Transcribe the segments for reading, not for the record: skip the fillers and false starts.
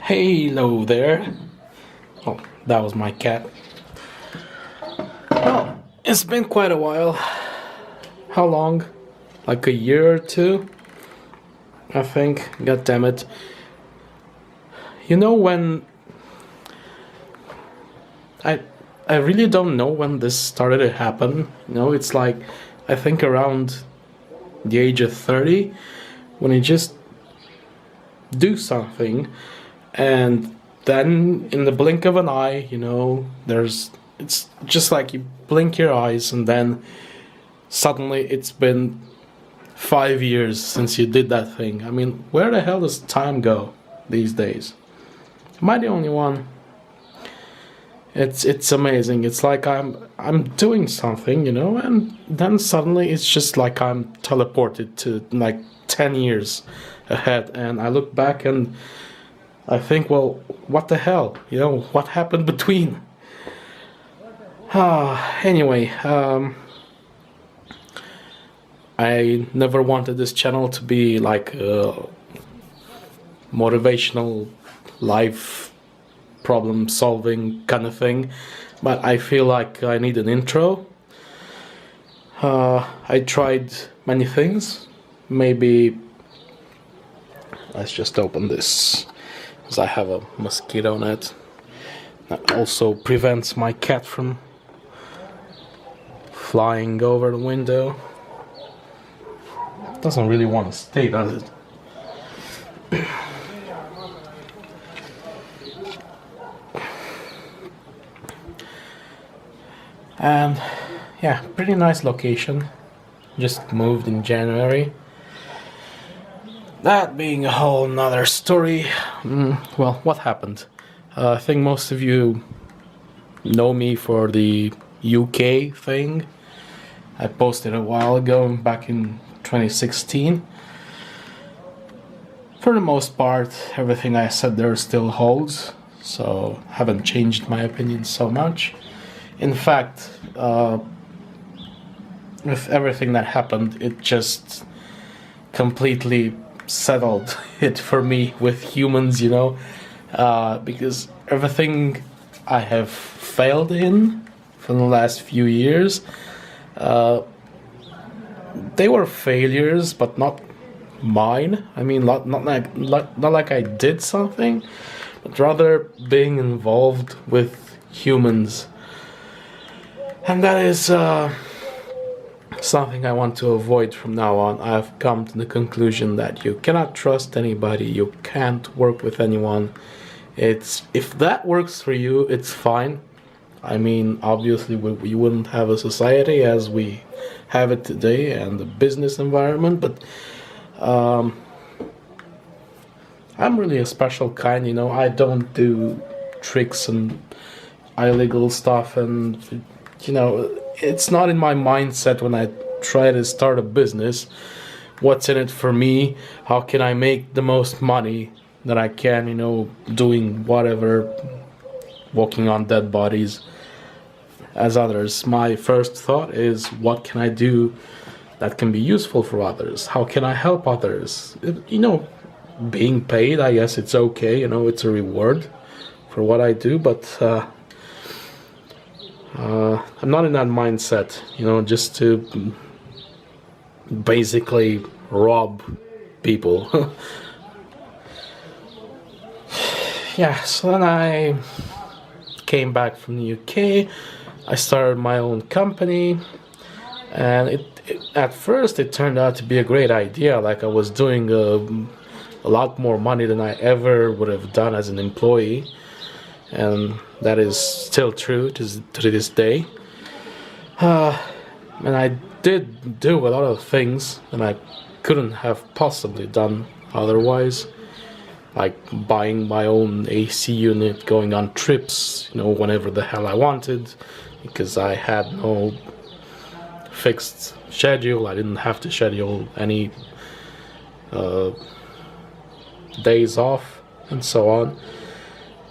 Hello there. Oh, that was my cat. Well, it's been quite a while. How long? Like a year or two? I think. God damn it. You know when I I really don't know when this started to happen. You know, it's like I think around the age of 30 when you just do something and then in the blink of an eye, it's just like you blink your eyes and then suddenly it's been 5 years since you did that thing. I mean, where the hell does time go these days? Am I the only one? It's amazing. It's like I'm doing something, and then suddenly it's just like I'm teleported to like 10 years ahead, and I look back and I think, well, what the hell? What happened between? Anyway, I never wanted this channel to be like a motivational life problem solving kind of thing, but I feel like I need an intro. I tried many things. Maybe let's just open this, because I have a mosquito net that also prevents my cat from flying over the window. Doesn't really want to stay, does it? And yeah, pretty nice location. Just moved in January. That being a whole nother story. Well, what happened? I think most of you know me for the UK thing. I posted a while ago, back in 2016. For the most part, everything I said there still holds, so haven't changed my opinion so much. In fact, with everything that happened, it just completely settled it for me with humans, because everything I have failed in for the last few years, they were failures, but not mine. I mean, not like I did something, but rather being involved with humans. And that is something I want to avoid from now on. I've come to the conclusion that you cannot trust anybody, you can't work with anyone. If that works for you, it's fine. I mean, obviously we wouldn't have a society as we have it today and the business environment, but I'm really a special kind, I don't do tricks and illegal stuff, and it's not in my mindset when I try to start a business. What's in it for me? How can I make the most money that I can, doing whatever, walking on dead bodies as others. My first thought is, what can I do that can be useful for others? How can I help others? Being paid, I guess it's okay, it's a reward for what I do, but I'm not in that mindset, just to basically rob people. Yeah, so then I came back from the UK. I started my own company, and at first it turned out to be a great idea. Like, I was doing a lot more money than I ever would have done as an employee, and that is still true to this day. And I did do a lot of things that I couldn't have possibly done otherwise, like buying my own AC unit, going on trips, whenever the hell I wanted, because I had no fixed schedule. I didn't have to schedule any days off and so on.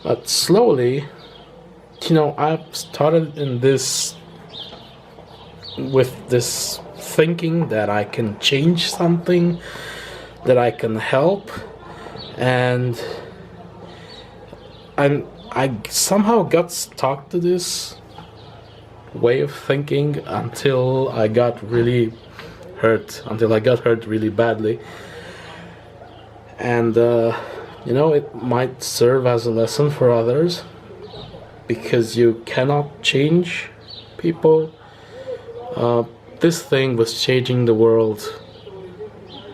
But slowly, I've started with this thinking that I can change something, that I can help, and and I somehow got stuck to this way of thinking until I got really hurt, until I got hurt really badly. And it might serve as a lesson for others, because you cannot change people. This thing was changing the world.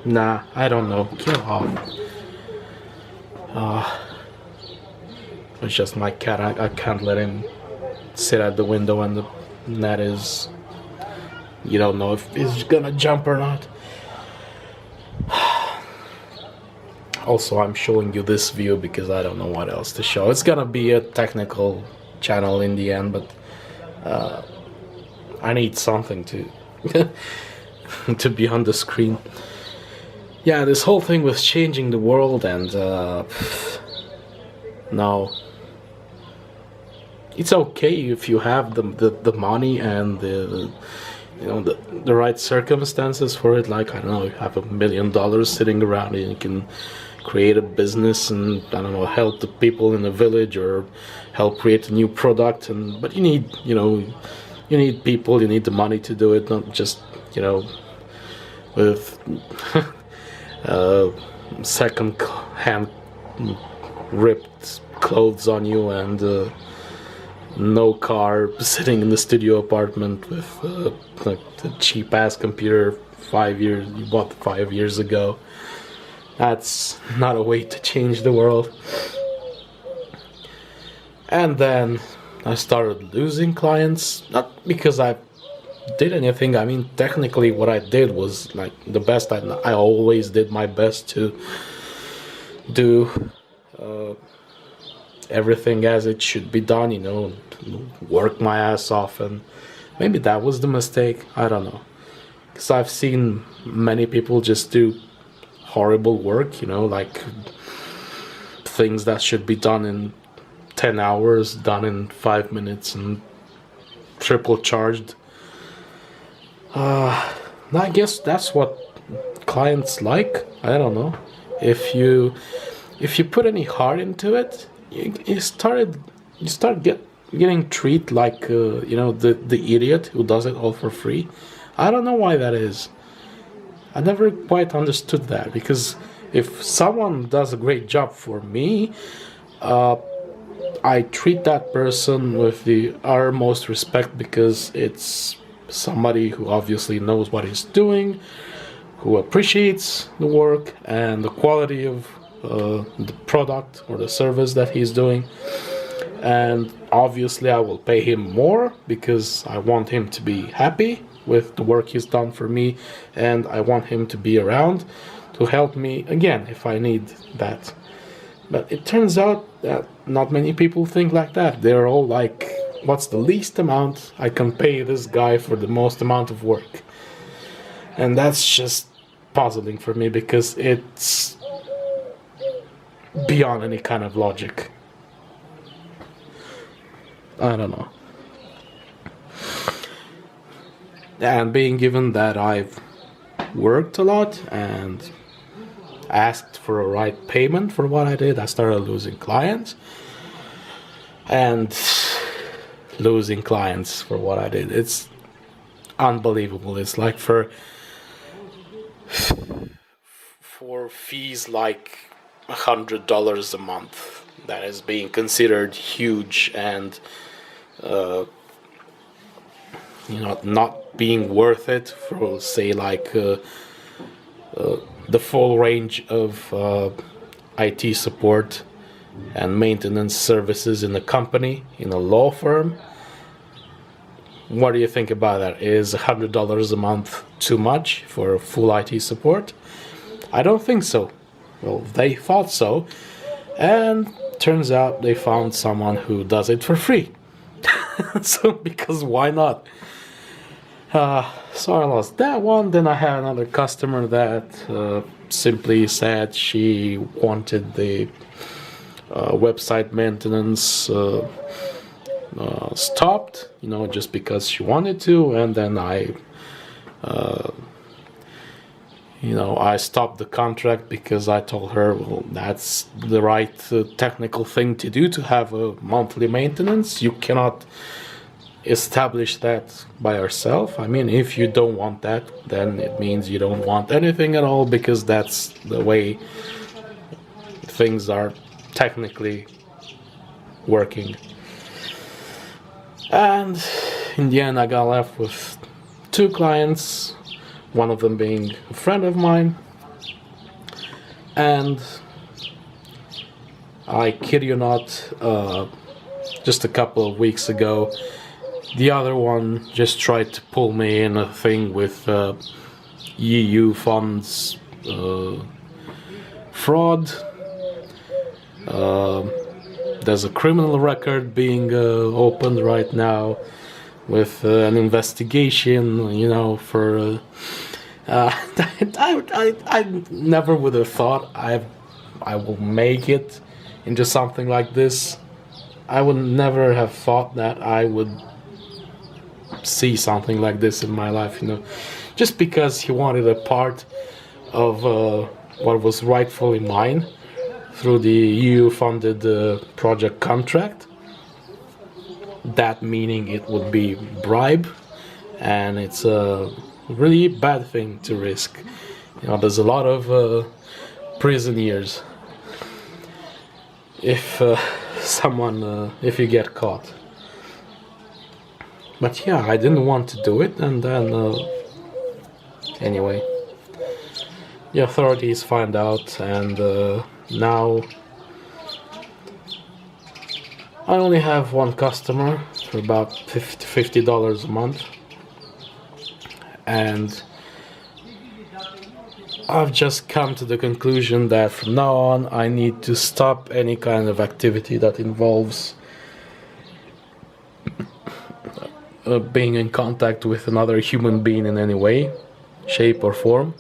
Nah, I don't know. Get off. It's just my cat. I can't let him sit at the window, and the net is. You don't know if he's gonna jump or not. Also, I'm showing you this view because I don't know what else to show. It's gonna be a technical channel in the end, but I need something to to be on the screen. Yeah, this whole thing was changing the world, and no. It's okay if you have the money and the right circumstances for it. Like, I don't know, you have $1 million sitting around and you can create a business and, I don't know, help the people in the village or help create a new product. But you need, you need people, you need the money to do it, not just, with second-hand ripped clothes on you and no car, sitting in the studio apartment with like the cheap ass computer you bought 5 years ago. That's not a way to change the world. And then I started losing clients, not because I did anything. I mean, technically what I did was like the best. I always did my best to do everything as it should be done, work my ass off, and maybe that was the mistake. I don't know, because I've seen many people just do horrible work, like things that should be done in 10 hours, done in 5 minutes and triple charged. I guess that's what clients like. I don't know. If you put any heart into it, you start getting treated like the idiot who does it all for free. I don't know why that is. I never quite understood that, because if someone does a great job for me, I treat that person with the utmost respect, because it's somebody who obviously knows what he's doing, who appreciates the work and the quality of the product or the service that he's doing. And obviously I will pay him more because I want him to be happy with the work he's done for me, and I want him to be around to help me again if I need that. But it turns out that not many people think like that. They're all like, what's the least amount I can pay this guy for the most amount of work? And that's just puzzling for me, because it's beyond any kind of logic. I don't know. And being given that I've worked a lot and asked for a right payment for what I did, I started losing clients. And losing clients for what I did, it's unbelievable. It's like for fees like $100 a month, that is being considered huge, and not being worth it for, say, like the full range of IT support and maintenance services in a company, in a law firm. What do you think about that? Is $100 a month too much for full IT support? I don't think so. Well, they thought so, and turns out they found someone who does it for free. So, because why not? So I lost that one. Then I had another customer that simply said she wanted the website maintenance stopped, just because she wanted to, and then I You know, I stopped the contract because I told her, well, that's the right technical thing to do, to have a monthly maintenance. You cannot establish that by yourself. I mean, if you don't want that, then it means you don't want anything at all, because that's the way things are technically working. And in the end, I got left with 2 clients, one of them being a friend of mine, and I kid you not, just a couple of weeks ago, the other one just tried to pull me in a thing with EU funds fraud. There's a criminal record being opened right now with an investigation, you know, for I never would have thought I will make it into something like this. I would never have thought that I would see something like this in my life, you know, just because he wanted a part of what was rightfully mine through the EU-funded project contract. That meaning it would be bribe, and it's a really bad thing to risk. You know, there's a lot of prison years if if you get caught. But yeah, I didn't want to do it, and then anyway, the authorities find out, and now I only have one customer for about $50 a month, and I've just come to the conclusion that from now on I need to stop any kind of activity that involves being in contact with another human being in any way, shape or form,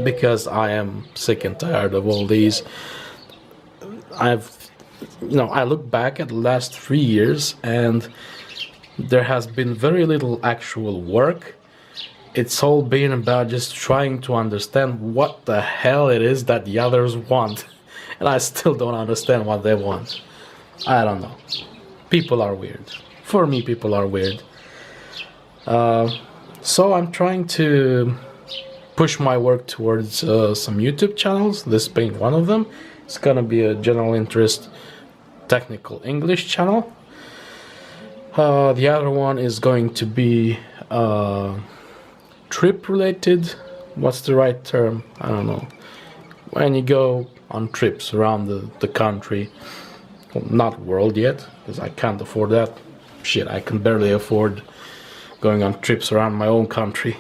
because I am sick and tired of all these. I look back at the last 3 years and there has been very little actual work. It's all been about just trying to understand what the hell it is that the others want. And I still don't understand what they want. I don't know. People are weird. For me, people are weird. So I'm trying to push my work towards some YouTube channels, this being one of them. It's gonna be a general interest technical English channel. The other one is going to be trip related. What's the right term? I don't know. When you go on trips around the country, well, not world yet, because I can't afford that. Shit, I can barely afford going on trips around my own country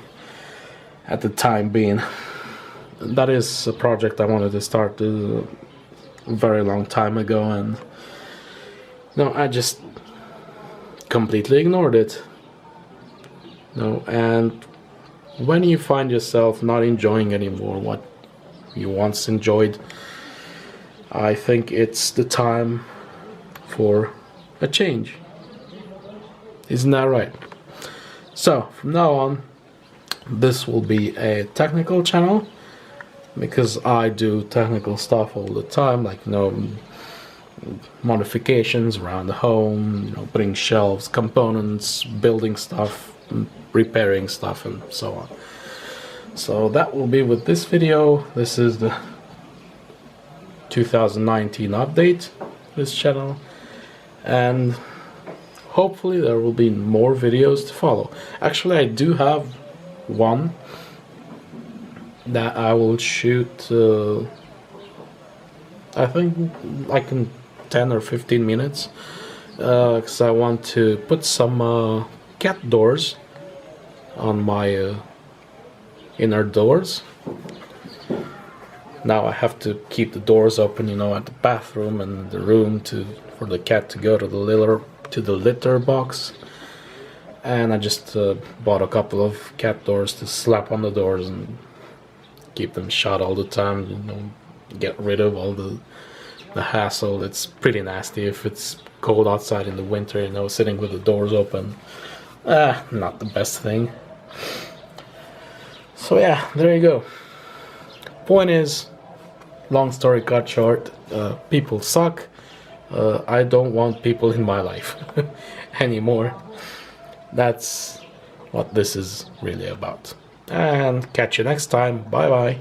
at the time being. That is a project I wanted to start a very long time ago, and no, I just completely ignored it. No, and when you find yourself not enjoying anymore what you once enjoyed, I think it's the time for a change. Isn't that right? So from now on, this will be a technical channel, because I do technical stuff all the time, like, you know, modifications around the home, you know, putting shelves, components, building stuff, repairing stuff, and so on. So that will be with this video. This is the 2019 update, this channel, and hopefully there will be more videos to follow. Actually, I do have one that I will shoot I think like in 10 or 15 minutes, because I want to put some cat doors on my inner doors. Now I have to keep the doors open, you know, at the bathroom and the room for the cat to go to the litter box. And I just bought a couple of cat doors to slap on the doors and keep them shut all the time, you know, get rid of all the hassle. It's pretty nasty if it's cold outside in the winter, you know, sitting with the doors open. Not the best thing. So yeah, there you go. Point is, long story cut short, people suck. I don't want people in my life anymore. That's what this is really about. And catch you next time. Bye bye.